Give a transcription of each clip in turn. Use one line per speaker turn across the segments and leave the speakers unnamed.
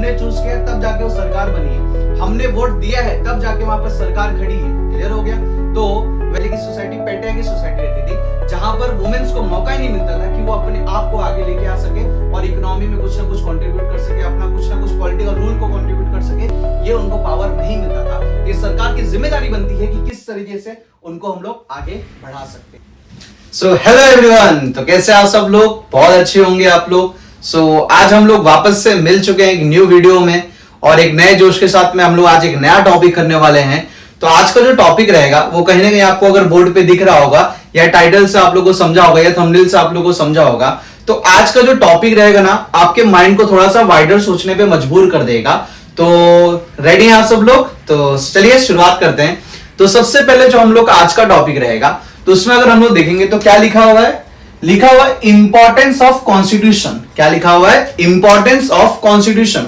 हमने चूज किया तब जाके वो सरकार बनी है, हमने वोट दिया है तब जाके वहां पर सरकार खड़ी है। क्लियर हो गया। तो पहले की सोसाइटी पेटिया की सोसाइटी रहती थी जहां पर वुमेन्स को मौका ही नहीं मिलता था कि वो अपने आप को आगे लेके आ सके और इकोनॉमी में कुछ ना कुछ कंट्रीब्यूट कर सके, अपना कुछ ना कुछ पॉलिटिकल रूल को कंट्रीब्यूट कर सके। ये उनको पावर नहीं मिलता था। ये सरकार की जिम्मेदारी बनती है कि किस तरीके से उनको हम लोग आगे बढ़ा सकते हैं। सो हेलो एवरीवन, तो कैसे आप सब लोग? बहुत अच्छे होंगे आप लोग। सो आज हम लोग वापस से मिल चुके हैं एक न्यू वीडियो में और एक नए जोश के साथ में हम लोग आज एक नया टॉपिक करने वाले हैं। तो आज का जो टॉपिक रहेगा वो कहीं ना कहीं आपको अगर बोर्ड पे दिख रहा होगा या टाइटल से आप लोगों को समझा होगा या थंबनेल से आप लोगों को समझा होगा, तो आज का जो टॉपिक रहेगा ना आपके माइंड को थोड़ा सा वाइडर सोचने पे मजबूर कर देगा। तो रेडी हैं आप सब लोग? तो चलिए शुरुआत करते हैं। तो सबसे पहले जो हम लोग आज का टॉपिक रहेगा तो उसमें अगर हम लोग देखेंगे तो क्या लिखा हुआ है? लिखा हुआ है इंपॉर्टेंस ऑफ कॉन्स्टिट्यूशन। क्या लिखा हुआ है? Importance of constitution.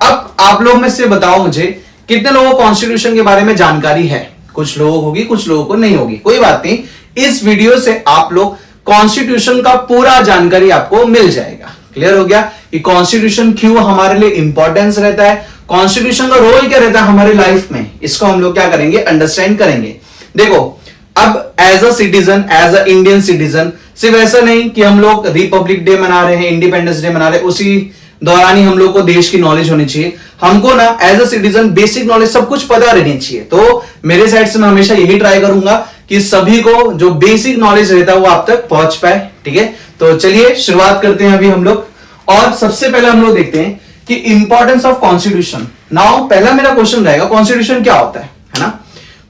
अब आप लोग में से बताओ मुझे कितने लोगों को कॉन्स्टिट्यूशन के बारे में जानकारी है? कुछ लोगों को होगी, कुछ लोगों को नहीं होगी, कोई बात नहीं। इस वीडियो से आप लोग कॉन्स्टिट्यूशन का पूरा जानकारी आपको मिल जाएगा। क्लियर हो गया कि कॉन्स्टिट्यूशन क्यों हमारे लिए इंपॉर्टेंस रहता है, कॉन्स्टिट्यूशन का रोल क्या रहता है हमारी लाइफ में, इसको हम लोग क्या करेंगे? अंडरस्टैंड करेंगे। देखो, अब as a citizen, as a Indian citizen, सिर्फ ऐसा नहीं कि हम लोग रिपब्लिक डे मना रहे हैं, इंडिपेंडेंस डे मना रहे हैं, उसी दौरान ही हम लोग को देश की नॉलेज होनी चाहिए। हमको ना as a citizen basic knowledge सब कुछ पता रहनी चाहिए। तो मेरे साइड से मैं हमेशा यही ट्राई करूंगा कि सभी को जो बेसिक नॉलेज रहता है वो आप तक पहुंच पाए। ठीक है, तो चलिए शुरुआत करते हैं अभी हम लोग। और सबसे पहले हम लोग देखते हैं कि इंपॉर्टेंस ऑफ कॉन्स्टिट्यूशन। नाउ पहला मेरा क्वेश्चन रहेगा, कॉन्स्टिट्यूशन क्या होता है ना?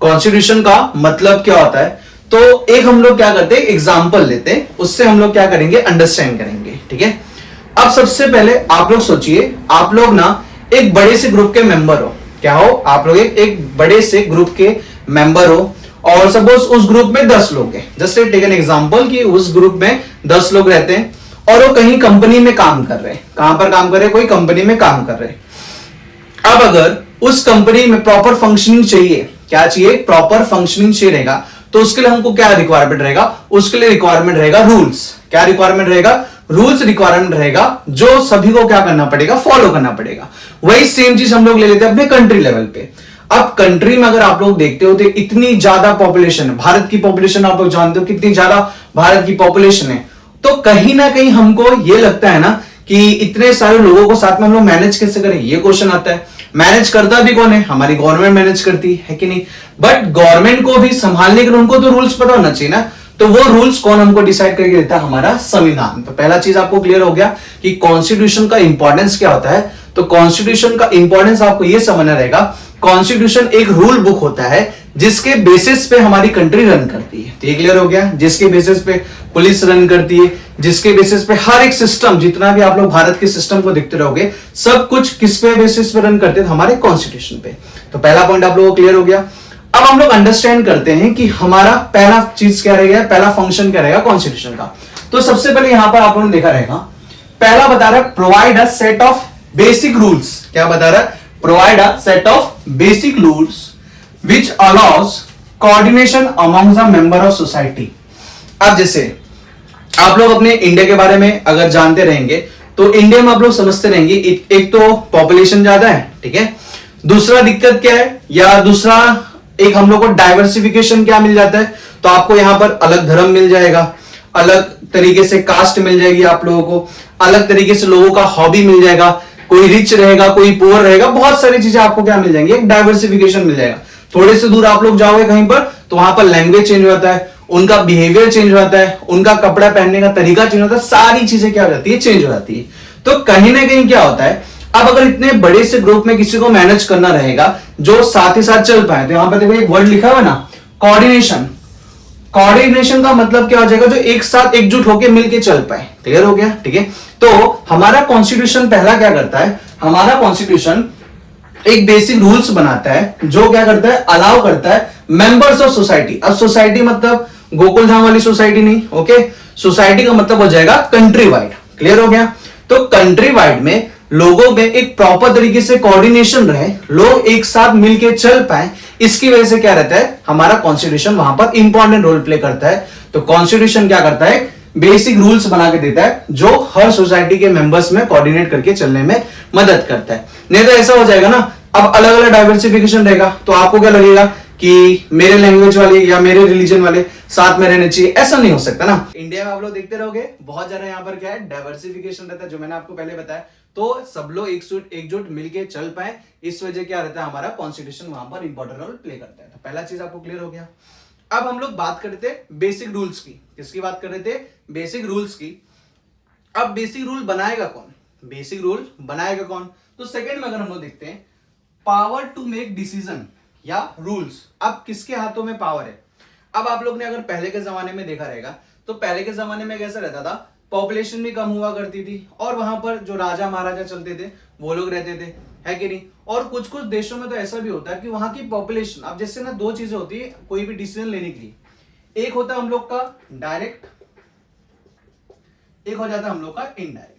कॉन्स्टिट्यूशन का मतलब क्या होता है? तो एक हम लोग क्या करते हैं, एग्जाम्पल लेते हैं, उससे हम लोग क्या करेंगे? अंडरस्टैंड करेंगे। ठीक है, अब सबसे पहले आप लोग सोचिए, आप लोग ना एक बड़े से ग्रुप के मेंबर हो। क्या हो? आप लोग एक बड़े से ग्रुप के मेंबर हो और सपोज उस ग्रुप में 10 लोग हैं। जस्ट टेक एन एग्जांपल कि उस ग्रुप में 10 लोग रहते हैं और वो कहीं कंपनी में काम कर रहे हैं। कहां पर काम कर रहे हैं? कोई कंपनी में काम कर रहे हैं। अब अगर उस कंपनी में प्रॉपर फंक्शनिंग चाहिए, क्या चाहिए? प्रॉपर फंक्शनिंग चाहिए रहेगा, तो उसके लिए हमको क्या रिक्वायरमेंट रहेगा? उसके लिए रिक्वायरमेंट रहेगा रूल्स। क्या रिक्वायरमेंट रहेगा? रूल्स रिक्वायरमेंट रहेगा जो सभी को क्या करना पड़ेगा? फॉलो करना पड़ेगा। वही सेम चीज हम लोग ले लेते हैं अपने कंट्री लेवल पे। अब कंट्री में अगर आप लोग देखते हो तो इतनी ज्यादा पॉपुलेशन है, भारत की पॉपुलेशन आप लोग जानते हो कितनी ज्यादा भारत की पॉपुलेशन है। तो कहीं ना कहीं हमको ये लगता है ना कि इतने सारे लोगों को साथ में हम लोग मैनेज कैसे करें? ये क्वेश्चन आता है। मैनेज करता भी कौन है? हमारी गवर्नमेंट मैनेज करती है कि नहीं? बट गवर्नमेंट को भी संभालने के लिए उनको तो रूल्स पता होना चाहिए ना। तो वो रूल्स कौन हमको डिसाइड करके देता है? हमारा संविधान। तो पहला चीज आपको क्लियर हो गया कि कॉन्स्टिट्यूशन का इंपॉर्टेंस क्या होता है। तो कॉन्स्टिट्यूशन का इंपॉर्टेंस आपको ये समझना रहेगा, कॉन्स्टिट्यूशन एक रूल बुक होता है जिसके बेसिस पे हमारी कंट्री रन करती है। तो ये क्लियर हो गया? जिसके बेसिस पे पुलिस रन करती है, जिसके बेसिस पे हर एक सिस्टम, जितना भी आप लोग भारत के सिस्टम को देखते रहोगे, सब कुछ किस पे बेसिस पे रन करते हैं? हमारे कॉन्स्टिट्यूशन पे। तो पहला पॉइंट आप लोगों को क्लियर हो गया। अब हम लोग अंडरस्टैंड करते हैं कि हमारा पहला चीज क्या रहेगा, पहला फंक्शन क्या रहेगा कॉन्स्टिट्यूशन का। तो सबसे पहले यहां पर आप लोगों ने देखा रहेगा, पहला बता रहा है provide a set of basic rules. क्या बता रहा है? Provide a set of basic rules which allows coordination among the member of society. अब जैसे आप लोग अपने इंडिया के बारे में अगर जानते रहेंगे तो इंडिया में आप लोग समझते रहेंगे एक तो पॉपुलेशन ज्यादा है, ठीक है। दूसरा दिक्कत क्या है, या दूसरा एक हम लोग को डाइवर्सिफिकेशन क्या मिल जाता है? तो आपको यहां पर अलग धर्म मिल जाएगा, अलग तरीके से कास्ट मिल जाएगी आप लोगों को, अलग तरीके से लोगों का हॉबी मिल जाएगा, कोई रिच रहेगा, कोई पुअर रहेगा, बहुत सारी चीजें आपको क्या मिल जाएंगी? एक डाइवर्सिफिकेशन मिल जाएगा। थोड़े से दूर आप लोग जाओगे कहीं पर तो वहां पर लैंग्वेज चेंज होता है, उनका बिहेवियर चेंज होता है, उनका कपड़ा पहनने का तरीका चेंज होता है, सारी चीजें क्या हो जाती है? चेंज हो जाती है। तो कहीं ना कहीं क्या होता है, अब अगर इतने बड़े से ग्रुप में किसी को मैनेज करना रहेगा जो साथ ही साथ चल पाए, तो यहां पर देखो एक वर्ड लिखा हुआ है ना, कोऑर्डिनेशन। कोऑर्डिनेशन का मतलब क्या हो जाएगा? जो एक साथ एकजुट होकर मिलके चल पाए। क्लियर हो गया? ठीक है। तो हमारा कॉन्स्टिट्यूशन पहला क्या करता है, हमारा कॉन्स्टिट्यूशन एक बेसिक रूल्स बनाता है जो क्या करता है? अलाउ करता है मेंबर्स ऑफ सोसाइटी। अब सोसाइटी मतलब गोकुल धाम वाली सोसाइटी नहीं, ओके। सोसाइटी का मतलब हो जाएगा कंट्री वाइड। क्लियर हो गया? तो कंट्री वाइड में लोगों में एक प्रॉपर तरीके से कोऑर्डिनेशन रहे, लोग एक साथ मिलके चल पाए, इसकी वजह से क्या रहता है? हमारा कॉन्स्टिट्यूशन वहां पर इंपॉर्टेंट रोल प्ले करता है। तो कॉन्स्टिट्यूशन क्या करता है? बेसिक रूल्स बना के देता है जो हर सोसाइटी के मेंबर्स में कोऑर्डिनेट करके चलने में मदद करता है। नहीं तो ऐसा हो जाएगा ना, अब अलग अलग डाइवर्सिफिकेशन रहेगा तो आपको क्या लगेगा कि मेरे लैंग्वेज वाले या मेरे रिलीजन वाले साथ में रहने चाहिए, ऐसा नहीं हो सकता ना। इंडिया में आप लोग देखते रहोगे बहुत ज्यादा यहाँ पर क्या है, डाइवर्सिफिकेशन रहता है, जो मैंने आपको पहले बताया। तो सब लोग एकजुट मिलके चल पाए, इस वजह क्या रहता है, हमारा कॉन्स्टिट्यूशन वहां पर इंपॉर्टेंट रोल प्ले करता है। तो पहला चीज आपको क्लियर हो गया। अब हम लोग बात कर रहे थे बेसिक रूल्स की। किसकी बात कर रहे थे? बेसिक रूल्स की। अब बेसिक रूल बनाएगा कौन? बेसिक रूल बनाएगा कौन? तो सेकंड में अगर हम लोग देखते हैं, पावर टू मेक डिसीजन या रूल्स। अब किसके हाथों में पावर है? अब आप लोग ने अगर पहले के जमाने में देखा रहेगा तो पहले के जमाने में कैसा रहता था, पॉपुलेशन भी कम हुआ करती थी और वहां पर जो राजा महाराजा चलते थे वो लोग रहते थे, है कि नहीं। और कुछ कुछ देशों में तो ऐसा भी होता है कि वहां की पॉपुलेशन, अब जैसे ना दो चीजें होती है कोई भी डिसीजन लेने के लिए, एक होता है हम लोग का डायरेक्ट, एक हो जाता है हम लोग का इनडायरेक्ट।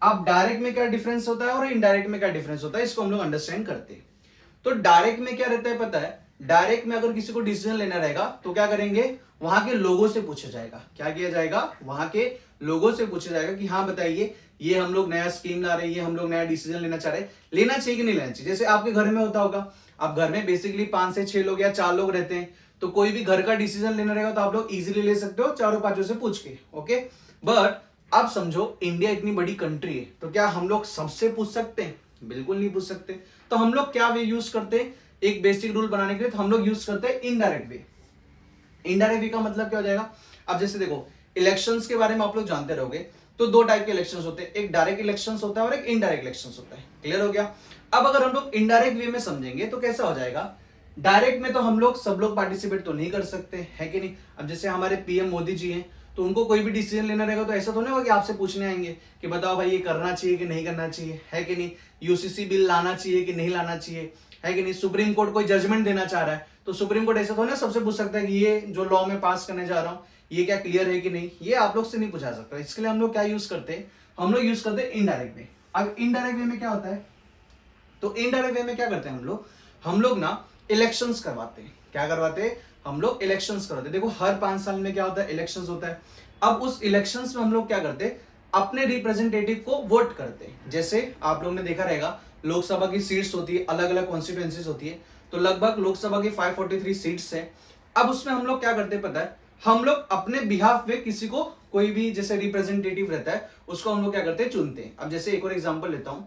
अब डायरेक्ट में क्या डिफरेंस होता है और इनडायरेक्ट में क्या डिफरेंस होता है, इसको हम लोग अंडरस्टैंड करते हैं। तो डायरेक्ट में क्या रहता है पता है, डायरेक्ट में अगर किसी को डिसीजन लेना रहेगा तो क्या करेंगे, वहां के लोगों से पूछा जाएगा। क्या किया जाएगा? वहां के लोगों से पूछा जाएगा कि हाँ बताइए ये हम लोग नया स्कीम ला रहे हैं, ये हम लोग नया डिसीजन लेना चाह रहे हैं, लेना चाहिए कि नहीं लेना चाहिए। जैसे आपके घर में होता होगा, आप घर में बेसिकली 5 से 6 लोग या 4 लोग रहते हैं, तो कोई भी घर का डिसीजन लेना रहेगा तो आप लोग इजीली ले सकते हो चारों पांचों से पूछ के, ओके। बट अब समझो इंडिया इतनी बड़ी कंट्री है, तो क्या हम लोग सबसे पूछ सकते हैं? बिल्कुल नहीं पूछ सकते। तो हम लोग क्या वे यूज करते हैं एक बेसिक रूल बनाने के लिए, तो हम लोग यूज करते हैं इनडायरेक्ट वे। इनडायरेक्ट वे का मतलब क्या हो जाएगा, अब जैसे देखो इलेक्शंस के बारे में आप लोग जानते रहोगे, तो दो टाइप के इलेक्शंस होते हैं, एक डायरेक्ट इलेक्शंस होता है और एक इनडायरेक्ट इलेक्शंस होता है। क्लियर हो गया? अब अगर हम लोग इनडायरेक्ट वे में समझेंगे तो कैसा हो जाएगा, डायरेक्ट में तो हम लोग सब लोग पार्टिसिपेट तो नहीं कर सकते, है कि नहीं। अब जैसे हमारे पीएम मोदी जी हैं, तो उनको कोई भी डिसीजन लेना रहेगा तो ऐसा तो नहीं होगा कि आपसे पूछने आएंगे कि बताओ भाई ये करना चाहिए कि नहीं करना चाहिए, है कि नहीं। यूसीसी बिल लाना चाहिए कि नहीं लाना चाहिए, है कि नहीं। सुप्रीम कोर्ट कोई जजमेंट देना चाह रहा है तो सुप्रीम कोर्ट ऐसा तो ना सबसे पूछ सकता है कि ये जो लॉ में पास करने जा रहा हूं ये क्या क्लियर है कि नहीं, ये आप लोग से नहीं पूछा सकता। इसके लिए हम लोग क्या यूज करते हैं, हम लोग यूज करते हैं इनडायरेक्ट वे। अब इनडायरेक्ट वे में क्या होता है, तो इनडायरेक्ट वे में क्या करते हैं हम लोग ना इलेक्शंस करवाते हैं। क्या करवाते हैं? हम लोग इलेक्शंस करवाते हैं। देखो हर 5 साल में क्या होता है, इलेक्शंस होता है। अब उस इलेक्शंस में हम लोग क्या करते हैं, अपने रिप्रेजेंटेटिव को वोट करते हैं। जैसे आप लोगों ने देखा रहेगा लोकसभा की सीट्स होती है, अलग अलग कॉन्स्टिट्यूएंसीज होती है, तो लगभग लोकसभा की 543 सीट्स है। अब उसमें हम लोग क्या करते हैं पता है, हम लोग अपने बिहाफ पे किसी को, कोई भी जैसे रिप्रेजेंटेटिव रहता है उसको हम लोग क्या करते हैं, चुनते हैं। अब जैसे एक और एग्जांपल लेता हूं,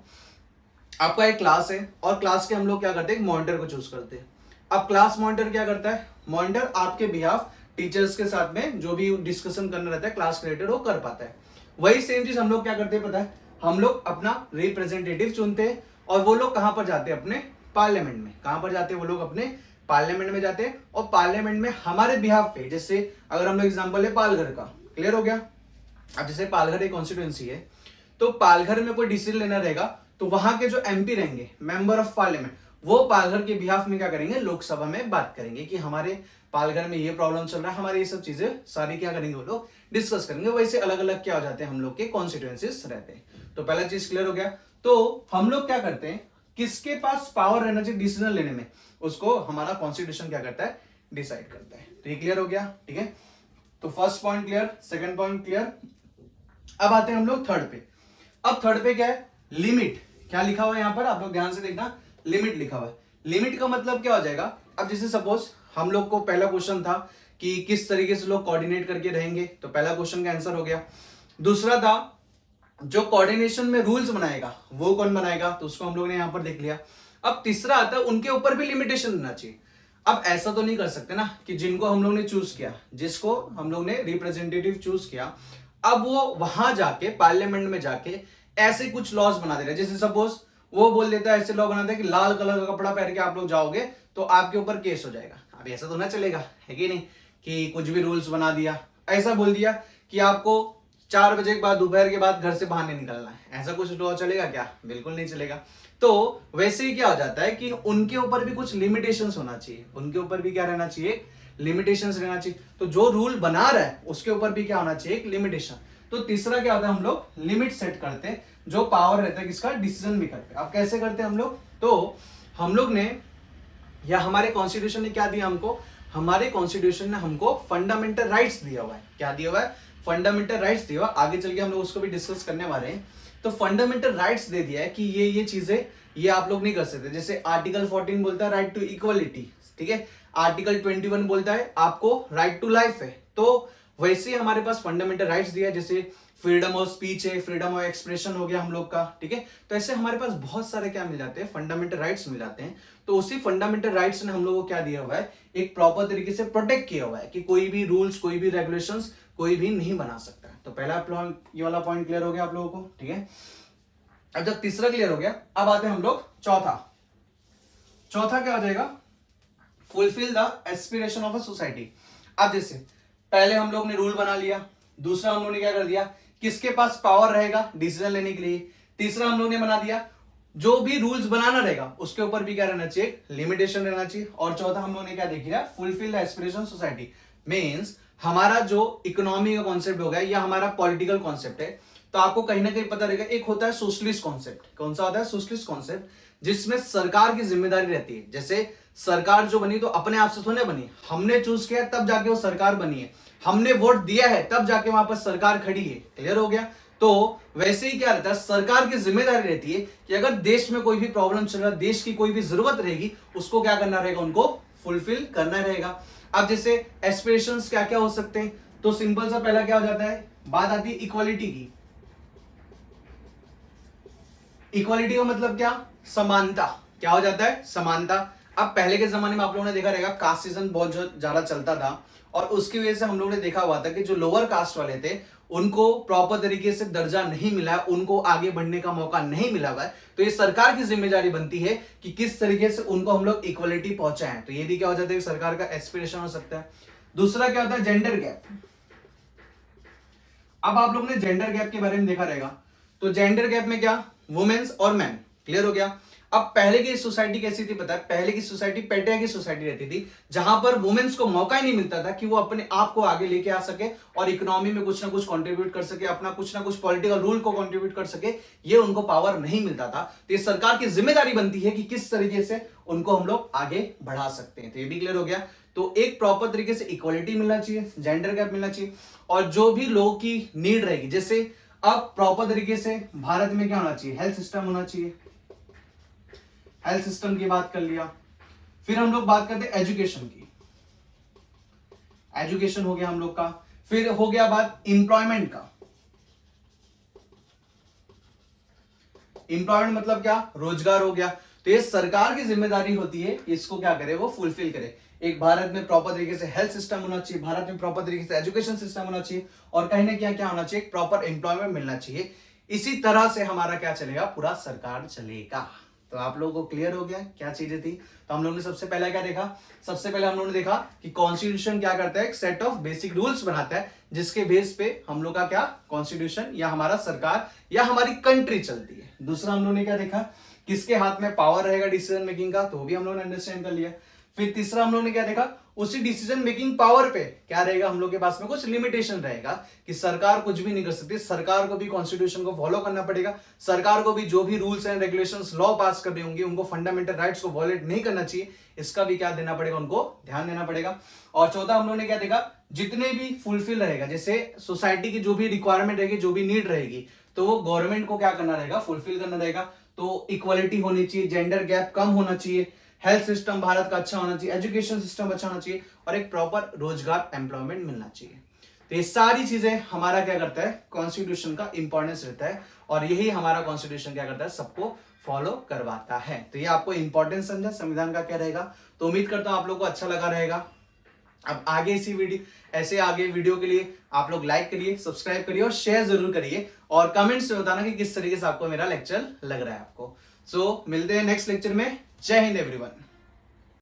आपका एक क्लास है और क्लास के हम लोग क्या करते हैं, मॉनिटर को चूज करते हैं। अब क्लास मॉनिटर क्या करता है, मॉनिटर आपके बिहाफ टीचर्स के साथ में जो भी डिस्कशन करना रहता है क्लास रिलेटेड वो कर पाता है। वही सेम चीज हम लोग क्या करते हैं पता है, हम लोग अपना रिप्रेजेंटेटिव चुनते हैं और वो लोग कहां पर जाते हैं, अपने पार्लियामेंट में। कहां पर जाते हैं वो लोग, अपने पार्लियामेंट में जाते हैं। और पार्लियामेंट में हमारे बिहाफ पे, जैसे अगर हम लोग एग्जांपल है पालघर का, क्लियर हो गया। अब जैसे पालघर एक कॉन्स्टिट्यूएंसी है, तो पालघर में कोई डिसीजन लेना रहेगा तो वहां के जो एमपी रहेंगे, मेंबर ऑफ पार्लियामेंट, वो पालघर के बिहाफ में क्या करेंगे, लोकसभा में बात करेंगे कि हमारे पालघर में ये प्रॉब्लम चल रहा है, हमारे ये सब चीजें सारी क्या करेंगे वो लोग डिस्कस करेंगे। वैसे अलग अलग क्या हो जाते हैं हम लोग के कॉन्स्टिट्यूएंसीज रहते हैं। तो पहला चीज क्लियर हो गया। तो हम लोग क्या करते हैं, किसके पास पावर रहना चाहिए डिसीजन लेने में, उसको हमारा कॉन्स्टिट्यूशन क्या करता है, डिसाइड करता है। तो ये क्लियर हो गया, ठीक है। तो first point clear, second point clear. अब आते हैं हम लोग थर्ड पे। अब थर्ड पे क्या है, लिमिट। क्या लिखा हुआ है यहां पर, आप लोग ध्यान से देखना, लिमिट लिखा हुआ है। लिमिट का मतलब क्या हो जाएगा, अब जैसे सपोज हम लोग को पहला क्वेश्चन था कि किस तरीके से लोग कोऑर्डिनेट करके रहेंगे, तो पहला क्वेश्चन का आंसर हो गया। दूसरा था जो कोऑर्डिनेशन में रूल्स बनाएगा वो कौन बनाएगा, तो उसको हम लोग ने यहां पर देख लिया। अब तीसरा आता है उनके ऊपर भी लिमिटेशन रहना चाहिए। अब ऐसा तो नहीं कर सकते ना कि जिनको हम लोग ने चूज किया, जिसको हम लोग ने रिप्रेजेंटेटिव चूज किया, अब वो वहां जाके पार्लियामेंट में जाके ऐसे कुछ लॉज बना दे रहे। जैसे सपोज वो बोल देता है, ऐसे लॉ बनाता है कि लाल कलर का कपड़ा पहन के आप लोग जाओगे तो आपके ऊपर केस हो जाएगा। अब ऐसा तो ना चलेगा, है कि नहीं, कि कुछ भी रूल्स बना दिया, ऐसा बोल दिया कि आपको 4 बजे के बाद, दोपहर के बाद घर से बाहर नहीं निकलना है, ऐसा कुछ लॉ चलेगा क्या? बिल्कुल नहीं चलेगा। तो वैसे ही क्या हो जाता है कि उनके ऊपर भी कुछ लिमिटेशंस होना चाहिए, उनके ऊपर भी क्या रहना चाहिए, लिमिटेशंस रहना चाहिए। तो जो रूल बना रहा है उसके ऊपर भी क्या होना चाहिए, एक लिमिटेशन। तो तीसरा क्या होता है, हम लोग लिमिट सेट करते हैं, जो पावर रहता है किसका, डिसीजन मेकर पे। अब कैसे करते हैं हम लोग, तो हम लोग ने या हमारे कॉन्स्टिट्यूशन ने क्या दिया हमको, हमारे कॉन्स्टिट्यूशन ने हमको फंडामेंटल राइट्स दिया हुआ है। क्या दिया हुआ है? फंडामेंटल राइट्स दिया हुआ। आगे चल के हम लोग उसको भी डिस्कस करने वाले हैं। तो फंडामेंटल राइट्स दे दिया है कि ये चीजें ये आप लोग नहीं कर सकते। जैसे आर्टिकल 14 बोलता है राइट टू इक्वलिटी, ठीक है। आर्टिकल 21 बोलता है आपको राइट टू लाइफ है। तो वैसे ही हमारे पास फंडामेंटल राइट्स दिया है, जैसे फ्रीडम ऑफ स्पीच है, फ्रीडम ऑफ एक्सप्रेशन हो गया हम लोग का, ठीक है। तो ऐसे हमारे पास बहुत सारे क्या मिल जाते हैं, फंडामेंटल राइट्स मिल जाते हैं। तो उसी फंडामेंटल राइट्स ने हम लोग को क्या दिया हुआ है, एक प्रॉपर तरीके से प्रोटेक्ट किया हुआ है कि कोई भी रूल्स, कोई भी रेगुलेशंस कोई भी नहीं बना सकता। तो पहला ये वाला पॉइंट क्लियर हो गया आप लोगों को, ठीक है। अब जब तीसरा क्लियर हो गया, अब आते हैं हम लोग चौथा क्या हो जाएगा, fulfil the aspiration of a society. अब जैसे पहले हम लोग ने रूल बना लिया, दूसरा हम लोग ने क्या कर दिया, किसके पास पावर रहेगा डिसीजन लेने के लिए, तीसरा हम लोग ने बना दिया जो भी रूल्स बनाना रहेगा उसके ऊपर भी क्या रहना चाहिए, लिमिटेशन रहना चाहिए। और चौथा हम लोग ने क्या देख लिया, fulfil the aspiration society. Means हमारा जो इकोनॉमी का कॉन्सेप्ट हो गया या हमारा पॉलिटिकल कॉन्सेप्ट है, तो आपको कहीं ना कहीं पता रहेगा एक होता है सोशलिस्ट कॉन्सेप्ट। कौन सा होता है? सोशलिस्ट कॉन्सेप्ट, जिसमें सरकार की जिम्मेदारी रहती है। जैसे सरकार जो बनी तो अपने आप से थोड़ी बनी, हमने चूज किया तब जाके वो सरकार बनी है, हमने वोट दिया है तब जाके वहां पर सरकार खड़ी है। क्लियर हो गया? तो वैसे ही क्या रहता है, सरकार की जिम्मेदारी रहती है कि अगर देश में कोई भी प्रॉब्लम चल रहा है, देश की कोई भी जरूरत रहेगी, उसको क्या करना रहेगा, उनको फुलफिल करना रहेगा। अब जैसे एस्पिरेशंस क्या क्या हो सकते हैं, तो सिंपल सा पहला क्या हो जाता है, बात आती है इक्वालिटी की। इक्वालिटी का मतलब क्या, समानता। क्या हो जाता है, समानता। अब पहले के जमाने में आप लोगों ने देखा रहेगा कास्टिज्म बहुत ज्यादा चलता था, और उसकी वजह से हम लोगों ने देखा हुआ था कि जो लोअर कास्ट वाले थे उनको प्रॉपर तरीके से दर्जा नहीं मिला, उनको आगे बढ़ने का मौका नहीं मिला हुआ है। तो ये सरकार की जिम्मेदारी बनती है कि किस तरीके से उनको हम लोग इक्वलिटी पहुंचाएं। तो ये भी क्या हो जाता है, सरकार का एस्पिरेशन हो सकता है। दूसरा क्या होता है, जेंडर गैप। अब आप लोगों ने जेंडर गैप के बारे में देखा रहेगा, तो जेंडर गैप में क्या, वुमेन्स और मैन। क्लियर हो गया? अब पहले की सोसाइटी कैसी थी पता है, पहले की सोसाइटी पेटिया की सोसाइटी रहती थी, जहां पर वुमेन्स को मौका ही नहीं मिलता था कि वो अपने आप को आगे लेके आ सके और इकोनॉमी में कुछ ना कुछ कंट्रीब्यूट कर सके, अपना कुछ ना कुछ पॉलिटिकल रूल को कंट्रीब्यूट कर सके, ये उनको पावर नहीं मिलता था। तो ये सरकार की जिम्मेदारी बनती है कि किस तरीके से उनको हम लोग आगे बढ़ा सकते हैं। तो ये भी क्लियर हो गया। तो एक प्रॉपर तरीके से इक्वालिटी मिलना चाहिए, जेंडर गैप मिलना चाहिए, और जो भी लोगों की नीड रहेगी, जैसे अब प्रॉपर तरीके से भारत में क्या होना चाहिए, हेल्थ सिस्टम होना चाहिए। हेल्थ सिस्टम की बात कर लिया। फिर हम लोग बात करते हैं एजुकेशन की, एजुकेशन हो गया हम लोग का। फिर हो गया बात एम्प्लॉयमेंट का। एम्प्लॉयमेंट मतलब क्या, रोजगार हो गया। तो ये सरकार की जिम्मेदारी होती है कि इसको क्या करे, वो फुलफिल करे। एक भारत में प्रॉपर तरीके से हेल्थ सिस्टम होना चाहिए, भारत में प्रॉपर तरीके से एजुकेशन सिस्टम होना चाहिए, और कहीं ना क्या क्या होना चाहिए, एक प्रॉपर एम्प्लॉयमेंट मिलना चाहिए। इसी तरह से हमारा क्या चलेगा, पूरा सरकार चलेगा। तो आप लोगों को क्लियर हो गया क्या चीजें थी। तो हम लोगों ने सबसे पहले क्या देखा, सबसे पहले हम लोगों ने देखा कि कॉन्स्टिट्यूशन क्या करता है, एक सेट ऑफ बेसिक रूल्स बनाता है, जिसके बेस पे हम लोग का क्या, कॉन्स्टिट्यूशन या हमारा सरकार या हमारी कंट्री चलती है। दूसरा हम लोगों ने क्या देखा, किसके हाथ में पावर रहेगा डिसीजन मेकिंग का, तो वो भी हम लोगों ने अंडरस्टैंड कर लिया। फिर तीसरा हम लोगों ने क्या देखा, उसी डिसीजन मेकिंग पावर पे क्या रहेगा, हम लोग के पास में कुछ लिमिटेशन रहेगा कि सरकार कुछ भी नहीं कर सकती, सरकार को भी कॉन्स्टिट्यूशन को फॉलो करना पड़ेगा, सरकार को भी जो भी रूल्स एंड रेगुलेशंस लॉ पास कर रही होंगी उनको फंडामेंटल राइट्स को वॉयलेट नहीं करना चाहिए, इसका भी क्या देना पड़ेगा, उनको ध्यान देना पड़ेगा। और चौथा हम लोगों ने क्या देखा, जितने भी फुलफिल रहेगा, जैसे सोसाइटी की जो भी रिक्वायरमेंट रहेगी, जो भी नीड रहेगी, तो वो गवर्नमेंट को क्या करना रहेगा, फुलफिल करना रहेगा। तो इक्वालिटी होनी चाहिए, जेंडर गैप कम होना चाहिए, हेल्थ सिस्टम भारत का अच्छा होना चाहिए, एजुकेशन सिस्टम अच्छा होना चाहिए, और एक प्रॉपर रोजगार एम्प्लॉयमेंट मिलना चाहिए। तो ये सारी चीजें हमारा क्या करता है, कॉन्स्टिट्यूशन का इंपॉर्टेंस रहता है, और यही हमारा कॉन्स्टिट्यूशन क्या करता है, सबको फॉलो करवाता है। तो ये आपको इंपॉर्टेंस समझा संविधान का क्या रहेगा। तो उम्मीद करता हूं आप लोगों को अच्छा लगा रहेगा। अब आगे इसी वीडियो, ऐसे आगे वीडियो के लिए आप लोग लाइक करिए, सब्सक्राइब करिए और शेयर जरूर करिए, और कमेंट्स में बताना कि किस तरीके से आपको मेरा लेक्चर लग रहा है आपको। सो मिलते हैं नेक्स्ट लेक्चर में। जय हिंद एवरीवन।